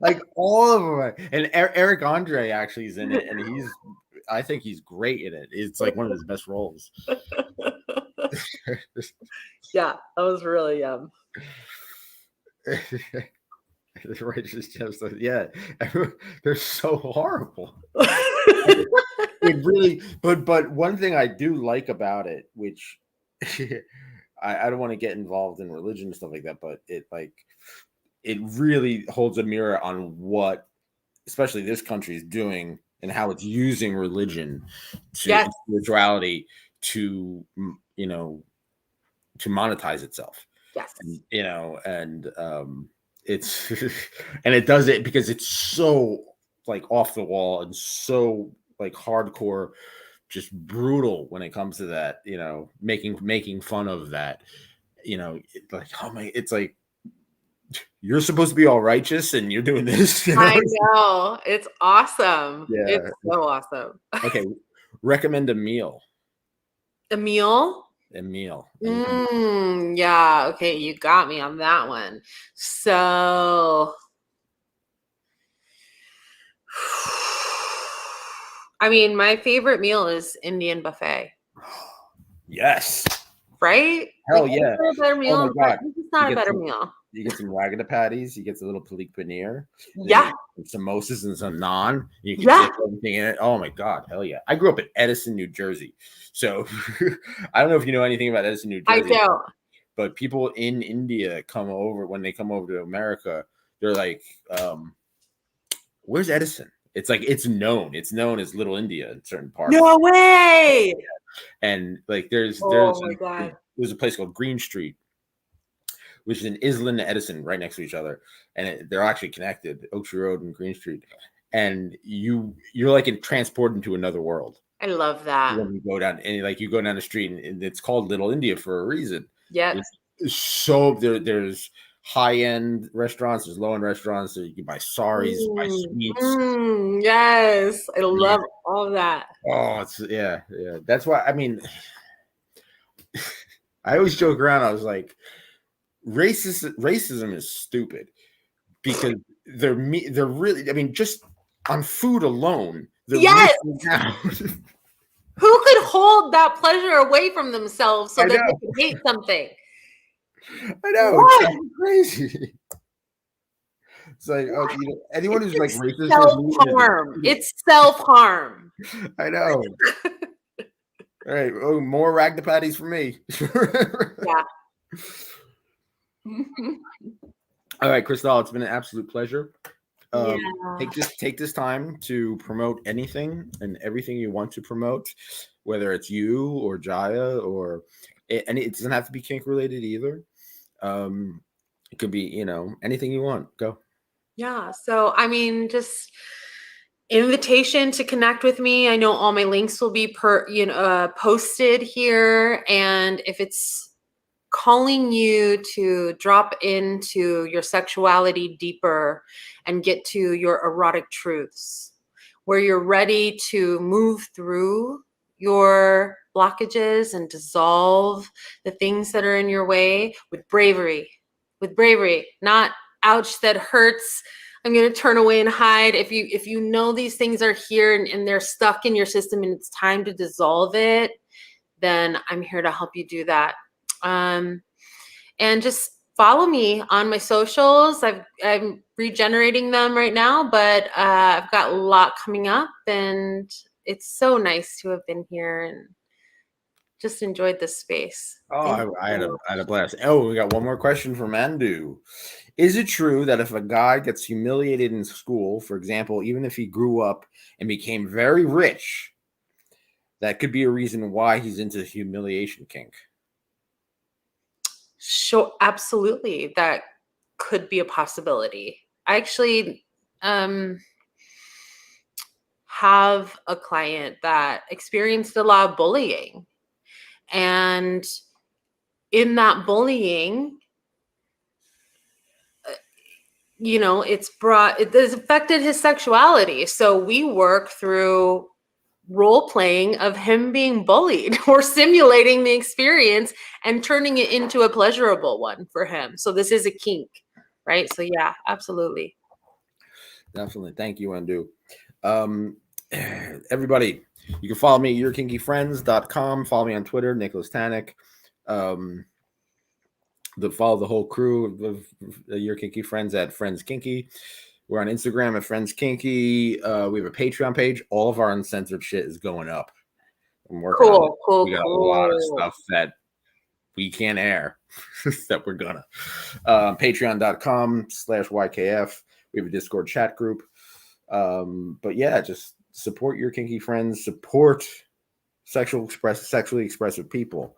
Like all of them. And Eric Andre actually is in it, and I think he's great in it. It's like one of his best roles. Yeah, that was really The Righteous Gemstones. Yeah, they're so horrible. It really, but one thing I do like about it, which I don't want to get involved in religion and stuff like that, but it really holds a mirror on what, especially this country, is doing and how it's using religion to spirituality to monetize itself. Yes, and it's and it does it because it's so like off the wall and so like hardcore, just brutal when it comes to that, making fun of that, like, oh my, it's like, you're supposed to be all righteous and you're doing this. I know. It's awesome. Yeah. It's so awesome. Okay. Recommend a meal. A meal? A meal. Yeah. Okay. You got me on that one. So, I mean, my favorite meal is Indian buffet. Yes. Right? Hell yeah. A better meal. Oh my God. It's not a better meal. You get some ragada patties. You get a little palik paneer. Yeah. Some samosas and some naan. You can dip everything in it. Oh my God. Hell yeah. I grew up in Edison, New Jersey. So I don't know if you know anything about Edison, New Jersey. I don't. But people in India when they come over to America, they're like, where's Edison? It's like, it's known as Little India in certain parts. No way. And like, there's a place called Green Street, which is in Islin and Edison, right next to each other, and they're actually connected, Oak Tree Road and Green Street. And you're like transported into another world. I love that. When you go down and you go down the street, and it's called Little India for a reason. Yeah. So there's high-end restaurants, there's low-end restaurants, so you can buy saris, buy sweets. Yes, I love all that. Oh, yeah. That's why, I mean, I always joke around. I was like, racism is stupid because they're really, I mean, just on food alone. Yes. Who could hold that pleasure away from themselves so that they can hate something? I know. It's crazy. It's like, oh, anyone who's like racist, self-harm. It's self-harm. I know. All right. Oh, more ragdapatties for me. Yeah. All right, Christal, it's been an absolute pleasure. Yeah. Take this time to promote anything and everything you want to promote, whether it's you or Jaiya and it doesn't have to be kink related either. It could be, anything you want. Go. Yeah. So, I mean, just invitation to connect with me. I know all my links will be posted here. And if it's calling you to drop into your sexuality deeper and get to your erotic truths, where you're ready to move through your blockages and dissolve the things that are in your way with bravery, not ouch, that hurts, I'm going to turn away and hide. If you know these things are here and they're stuck in your system and it's time to dissolve it, then I'm here to help you do that. And just follow me on my socials. I'm regenerating them right now, but I've got a lot coming up, and it's so nice to have been here and just enjoyed this space. Oh, I had a blast. Oh, we got one more question from Mandu. Is it true that if a guy gets humiliated in school, for example, even if he grew up and became very rich, that could be a reason why he's into humiliation kink? Sure, absolutely. That could be a possibility. I actually have a client that experienced a lot of bullying. And in that bullying, it has affected his sexuality. So we work through role playing of him being bullied or simulating the experience and turning it into a pleasurable one for him. So this is a kink, right? So yeah, absolutely. Definitely. Thank you, Andu. Everybody, you can follow me at yourkinkyfriends.com. Follow me on Twitter, Nicholas Tanek. Follow the whole crew of Your Kinky Friends at Friends Kinky. We're on Instagram at Friends Kinky. We have a Patreon page. All of our uncensored shit is going up. I'm working on it. We got a lot of stuff that we can't air that we're gonna. Patreon.com/YKF. We have a Discord chat group. But yeah, just support Your Kinky Friends. Support sexually expressive people.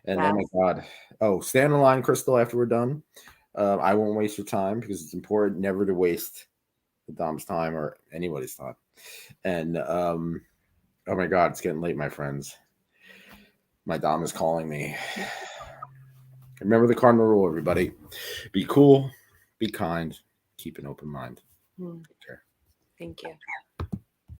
And yes. Oh my God. Oh, stay on the line, Christal, after we're done. I won't waste your time because it's important never to waste the Dom's time or anybody's time. And oh my God, it's getting late, my friends. My Dom is calling me. Remember the cardinal rule, everybody. Be cool, be kind, keep an open mind. Take care. Thank you.